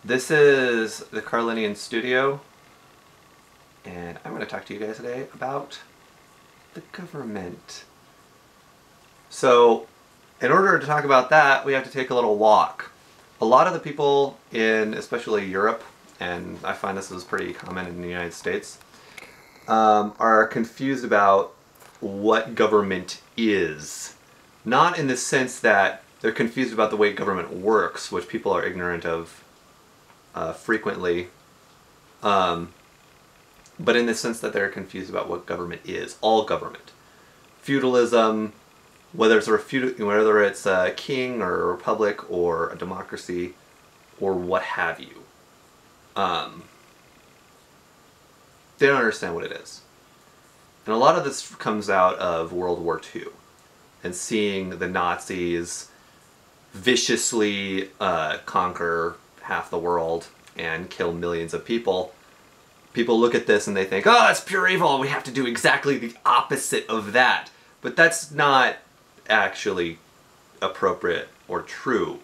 This is the Carlinian Studio, and I'm going to talk to you guys today about the government. So, in order to talk about that, we have to take a little walk. A lot of the people in, especially Europe, and I find this is pretty common in the United States, are confused about what government is. Not in the sense that they're confused about the way government works, which people are ignorant of frequently, but in the sense that they're confused about what government is. All government. Feudalism, whether it's a king or a republic or a democracy or what have you. They don't understand what it is. And a lot of this comes out of World War II and seeing the Nazis viciously conquer half the world and kill millions of people. People look at this and they think, oh, it's pure evil, we have to do exactly the opposite of that. But that's not actually appropriate or true.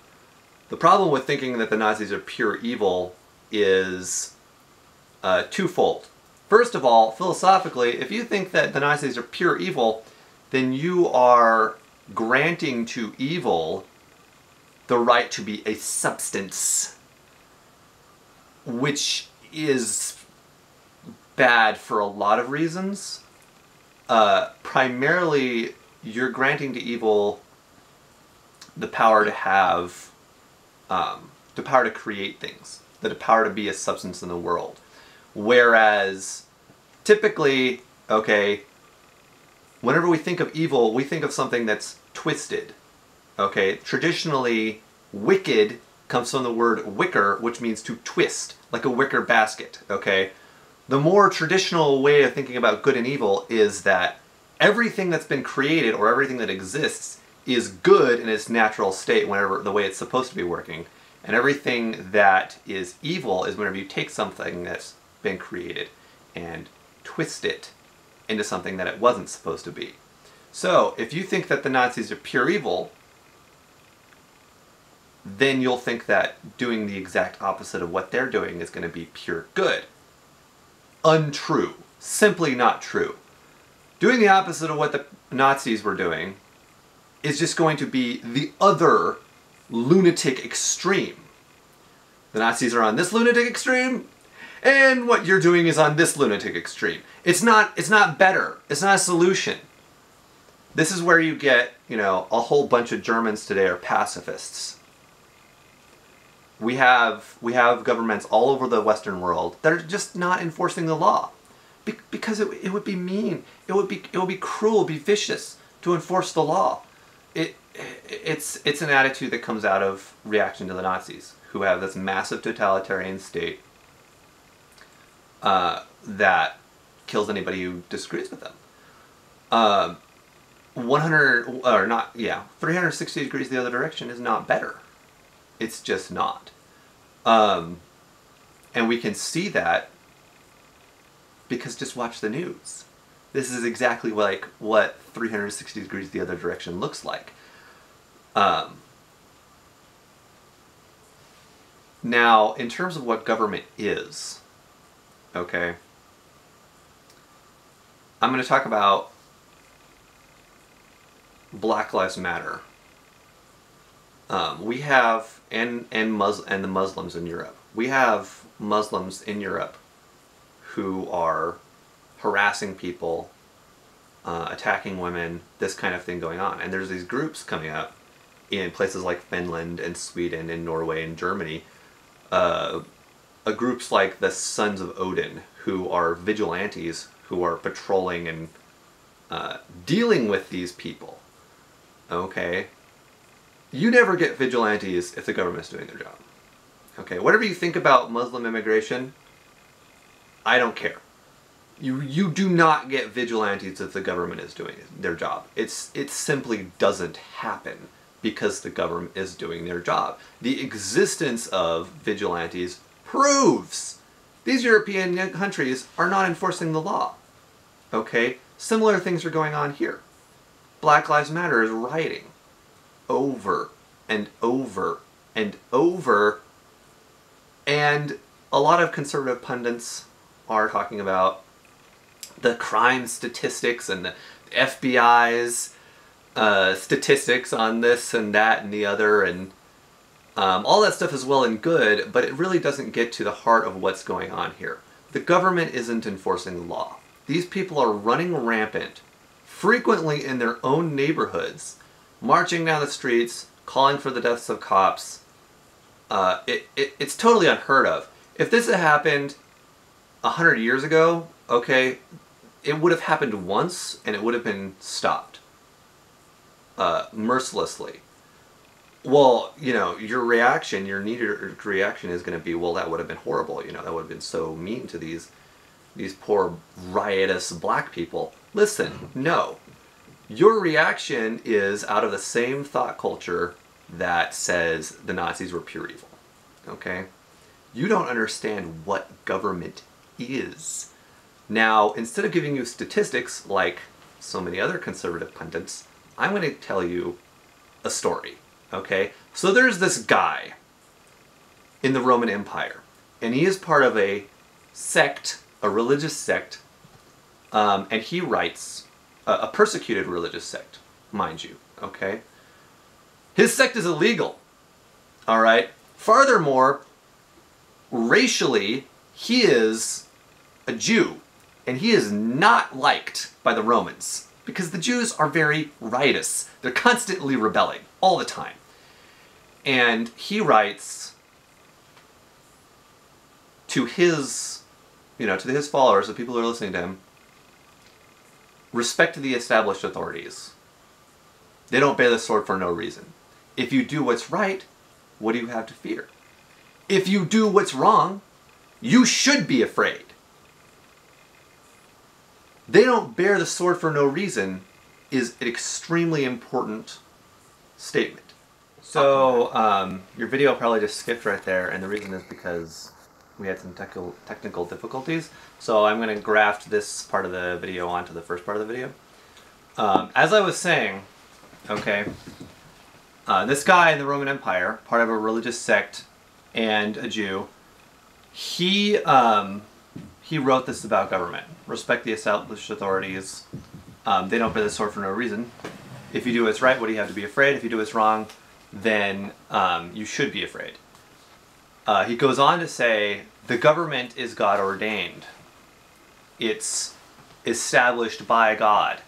The problem with thinking that the Nazis are pure evil is twofold. First of all, philosophically, if you think that the Nazis are pure evil, then you are granting to evil the right to be a substance, which is bad for a lot of reasons. Primarily, you're granting to evil the power to have, the power to create things, the power to be a substance in the world. Whereas, typically, okay, whenever we think of evil, we think of something that's twisted. Okay, traditionally, wicked comes from the word wicker, which means to twist, like a wicker basket, okay? The more traditional way of thinking about good and evil is that everything that's been created or everything that exists is good in its natural state whenever the way it's supposed to be working. And everything that is evil is whenever you take something that's been created and twist it into something that it wasn't supposed to be. So, if you think that the Nazis are pure evil, then you'll think that doing the exact opposite of what they're doing is going to be pure good. Untrue. Simply not true. Doing the opposite of what the Nazis were doing is just going to be the other lunatic extreme. The Nazis are on this lunatic extreme, and what you're doing is on this lunatic extreme. It's not better. It's not a solution. This is where you get, a whole bunch of Germans today are pacifists. We have governments all over the Western world that are just not enforcing the law, because it would be mean. It would be cruel. It would be vicious to enforce the law. It's an attitude that comes out of reaction to the Nazis, who have this massive totalitarian state that kills anybody who disagrees with them. 360 degrees the other direction is not better. It's just not. And we can see that because just watch the news. This is exactly like what 360 degrees the other direction looks like. Now, in terms of what government is, okay, I'm going to talk about Black Lives Matter. We have, and the Muslims in Europe. We have Muslims in Europe who are harassing people, attacking women, this kind of thing going on. And there's these groups coming up in places like Finland and Sweden and Norway and Germany. Groups like the Sons of Odin, who are vigilantes, who are patrolling and dealing with these people. Okay? You never get vigilantes if the government's doing their job. Okay, whatever you think about Muslim immigration, I don't care. You do not get vigilantes if the government is doing their job. It simply doesn't happen because the government is doing their job. The existence of vigilantes proves these European countries are not enforcing the law. Okay? Similar things are going on here. Black Lives Matter is rioting over and over and over And a lot of conservative pundits are talking about the crime statistics and the FBI's statistics on this and that and the other, and all that stuff is well and good, but it really doesn't get to the heart of what's going on here. The government isn't enforcing the law. These people are running rampant, frequently in their own neighborhoods, marching down the streets, calling for the deaths of cops. It's totally unheard of. If this had happened 100 years ago, okay, it would have happened once and it would have been stopped mercilessly. Well, you know, your reaction, your knee-jerk reaction is going to be, well, that would have been horrible. You know, that would have been so mean to these poor riotous black people. Listen, no. Your reaction is out of the same thought culture that says the Nazis were pure evil. Okay? You don't understand what government is. Now, instead of giving you statistics like so many other conservative pundits, I'm going to tell you a story. Okay? So there's this guy in the Roman Empire, and he is part of a sect, a religious sect, and he writes, a persecuted religious sect, mind you, okay? His sect is illegal, all right? Furthermore, racially, he is a Jew, and he is not liked by the Romans, because the Jews are very riotous. They're constantly rebelling, all the time. And he writes to his, to his followers, the people who are listening to him, respect the established authorities. They don't bear the sword for no reason. If you do what's right, what do you have to fear? If you do what's wrong, you should be afraid. They don't bear the sword for no reason is an extremely important statement. So, your video probably just skipped right there, and the reason is because we had some technical difficulties. So I'm going to graft this part of the video onto the first part of the video. As I was saying, okay, this guy in the Roman Empire, part of a religious sect and a Jew, he wrote this about government. Respect the established authorities. They don't bear the sword for no reason. If you do what's right, what do you have to be afraid? If you do what's wrong, then you should be afraid. He goes on to say, the government is God ordained. It's established by God.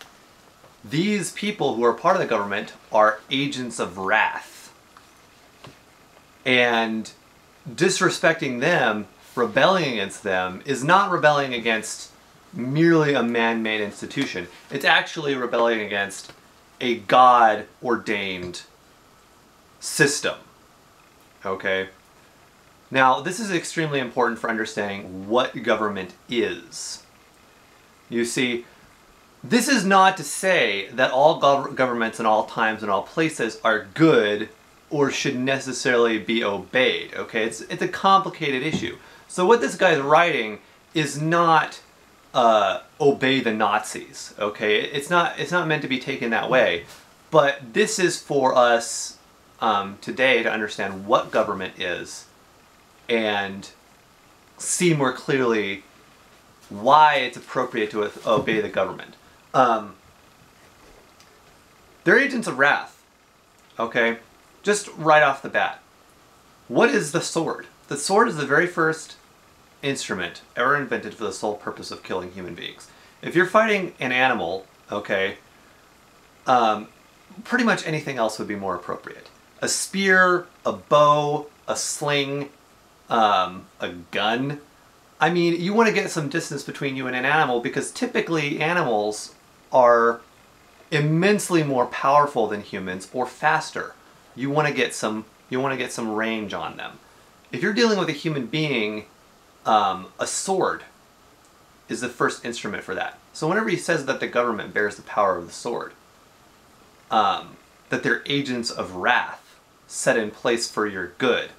These people who are part of the government are agents of wrath. And disrespecting them, rebelling against them, is not rebelling against merely a man-made institution. It's actually rebelling against a God-ordained system. Okay? Now, this is extremely important for understanding what government is. You see, this is not to say that all governments in all times and all places are good or should necessarily be obeyed, okay? It's a complicated issue. So what this guy's writing is not obey the Nazis, okay? It's not meant to be taken that way, but this is for us today to understand what government is and see more clearly why it's appropriate to obey the government. They're agents of wrath, okay? Just right off the bat. What is the sword? The sword is the very first instrument ever invented for the sole purpose of killing human beings. If you're fighting an animal, okay, pretty much anything else would be more appropriate. A spear, a bow, a sling, a gun. I mean, you want to get some distance between you and an animal because typically animals are immensely more powerful than humans or faster. You want to get some range on them. If you're dealing with a human being, a sword is the first instrument for that. So whenever he says that the government bears the power of the sword, that they're agents of wrath set in place for your good,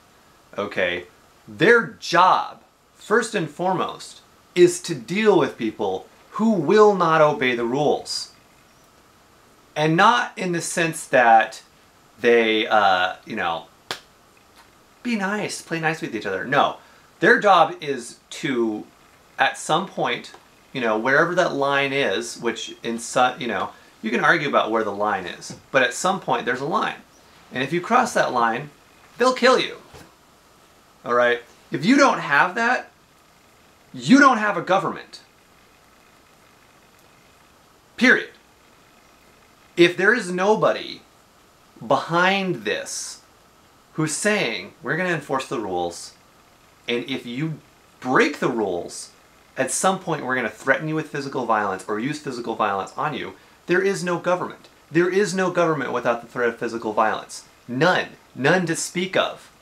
okay, their job, first and foremost, is to deal with people who will not obey the rules. And not in the sense that they, be nice, play nice with each other. No. Their job is to, at some point, wherever that line is, which in some, you can argue about where the line is, but at some point there's a line. And if you cross that line, they'll kill you. All right? If you don't have that, you don't have a government. Period. If there is nobody behind this who's saying, we're going to enforce the rules, and if you break the rules, at some point we're going to threaten you with physical violence or use physical violence on you, there is no government. There is no government without the threat of physical violence. None. None to speak of.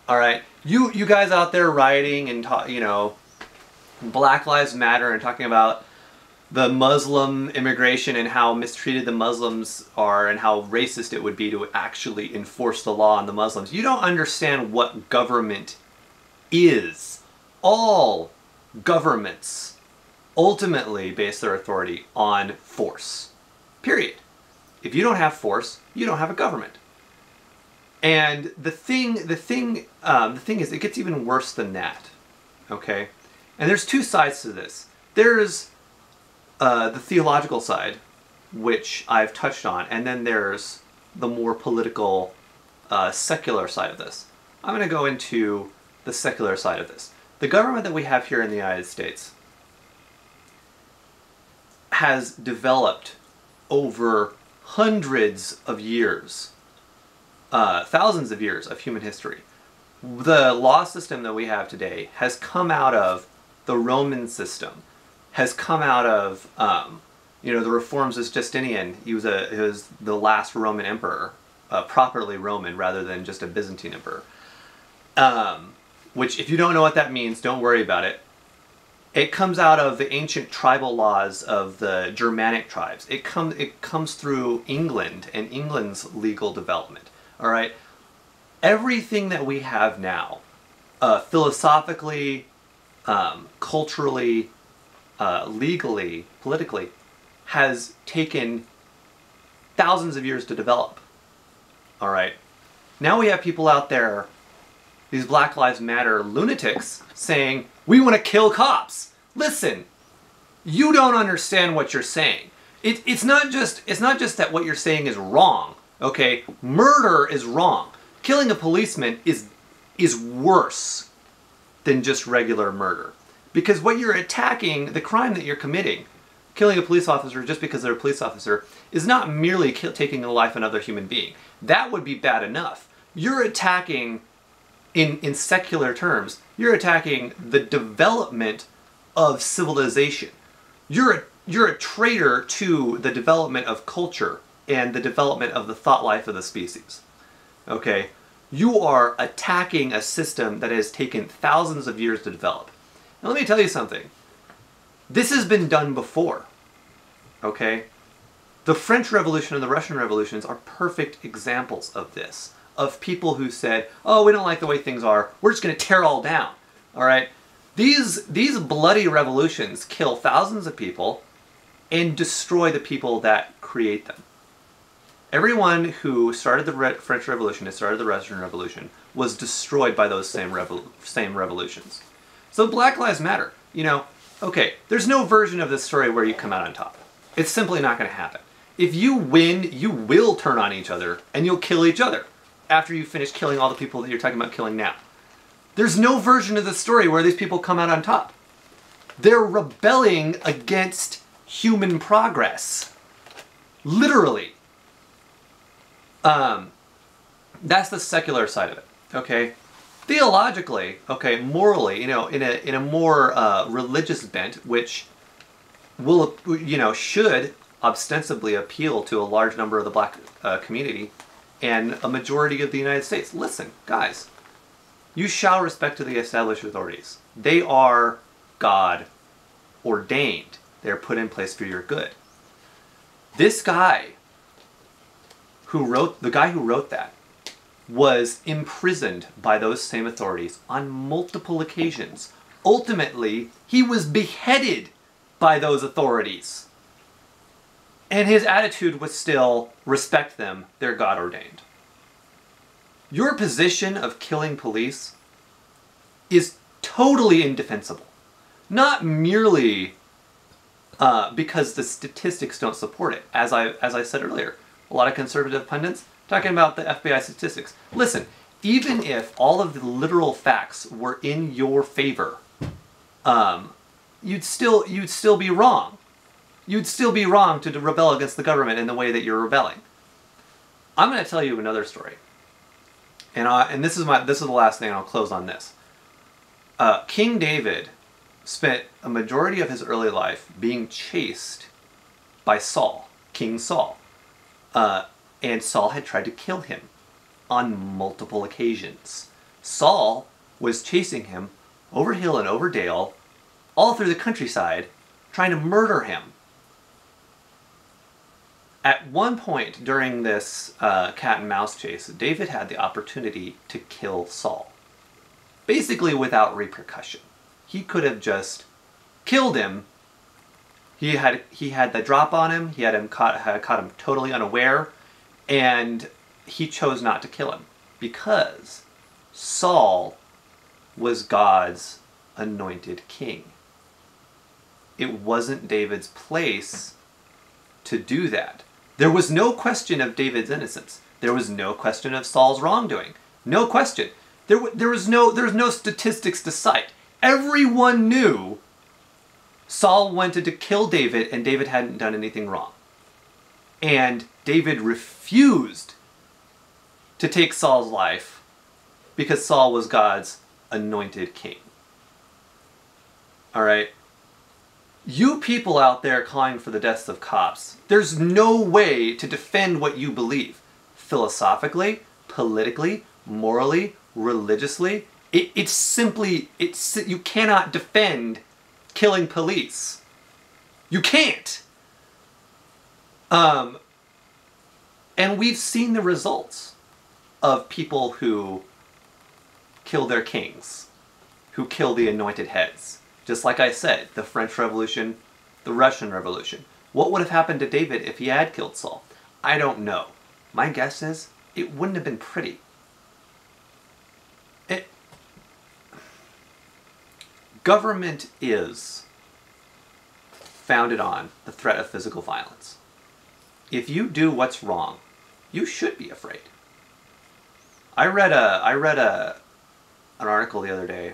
All right? You guys out there rioting and, Black Lives Matter and talking about the Muslim immigration and how mistreated the Muslims are and how racist it would be to actually enforce the law on the Muslims. You don't understand what government is. All governments ultimately base their authority on force. Period. If you don't have force, you don't have a government. And the thing is, it gets even worse than that. Okay? And there's two sides to this. There's the theological side, which I've touched on, and then there's the more political, secular side of this. I'm going to go into the secular side of this. The government that we have here in the United States has developed over hundreds of years, thousands of years of human history. The law system that we have today has come out of the Roman system, has come out of, the reforms of Justinian. He was the last Roman emperor, properly Roman rather than just a Byzantine emperor. Which, if you don't know what that means, don't worry about it. It comes out of the ancient tribal laws of the Germanic tribes. It comes through England and England's legal development. All right? Everything that we have now, philosophically, culturally, legally, politically, has taken thousands of years to develop. All right? Now we have people out there, these Black Lives Matter lunatics, saying, we want to kill cops. Listen, you don't understand what you're saying. It's not just that what you're saying is wrong. Okay? Murder is wrong. Killing a policeman is worse than just regular murder. Because what you're attacking, the crime that you're committing, killing a police officer just because they're a police officer, is not merely taking the life of another human being. That would be bad enough. You're attacking, in secular terms, you're attacking the development of civilization. You're a traitor to the development of culture and the development of the thought life of the species. Okay? You are attacking a system that has taken thousands of years to develop. Now let me tell you something. This has been done before. Okay? The French Revolution and the Russian Revolutions are perfect examples of this. Of people who said, oh, we don't like the way things are, we're just going to tear all down. All right? These bloody revolutions kill thousands of people and destroy the people that create them. Everyone who started the French Revolution and started the Russian Revolution was destroyed by those same revolutions. So Black Lives Matter, okay, there's no version of this story where you come out on top. It's simply not going to happen. If you win, you will turn on each other and you'll kill each other after you finish killing all the people that you're talking about killing now. There's no version of the story where these people come out on top. They're rebelling against human progress. Literally. That's the secular side of it, okay? Theologically, okay, morally, in a more religious bent, which will, should ostensibly appeal to a large number of the black community and a majority of the United States. Listen, guys, you shall respect to the established authorities. They are God ordained. They're put in place for your good. This guy the guy who wrote that was imprisoned by those same authorities on multiple occasions. Ultimately, he was beheaded by those authorities. And his attitude was still, respect them, they're God ordained. Your position of killing police is totally indefensible. Not merely because the statistics don't support it. As I said earlier, a lot of conservative pundits talking about the FBI statistics. Listen, even if all of the literal facts were in your favor, you'd still be wrong. You'd still be wrong to rebel against the government in the way that you're rebelling. I'm going to tell you another story, and this is the last thing, and I'll close on this. King David spent a majority of his early life being chased by Saul, King Saul, and Saul had tried to kill him on multiple occasions. Saul was chasing him over hill and over dale, all through the countryside, trying to murder him. At one point during this cat and mouse chase, David had the opportunity to kill Saul, basically without repercussion. He could have just killed him. He had the drop on him. He had caught him totally unaware, and he chose not to kill him because Saul was God's anointed king. It wasn't David's place to do that. There was no question of David's innocence. There was no question of Saul's wrongdoing. No question. There was no statistics to cite. Everyone knew Saul wanted to kill David and David hadn't done anything wrong. And David refused to take Saul's life because Saul was God's anointed king. All right? You people out there calling for the deaths of cops, there's no way to defend what you believe. Philosophically, politically, morally, religiously, it's simply, you cannot defend killing police. You can't. And we've seen the results of people who kill their kings, who kill the anointed heads. Just like I said, the French Revolution, the Russian Revolution. What would have happened to David if he had killed Saul? I don't know. My guess is it wouldn't have been pretty. Government is founded on the threat of physical violence. If you do what's wrong, you should be afraid. I read an article the other day.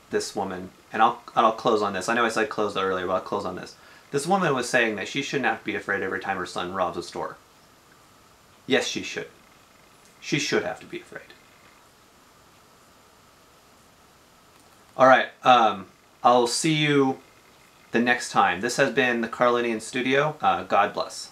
This woman, and I'll close on this. I know I said close earlier, but I'll close on this. This woman was saying that she shouldn't have to be afraid every time her son robs a store. Yes, she should. She should have to be afraid. All right, I'll see you the next time. This has been the Carlinian Studio. God bless.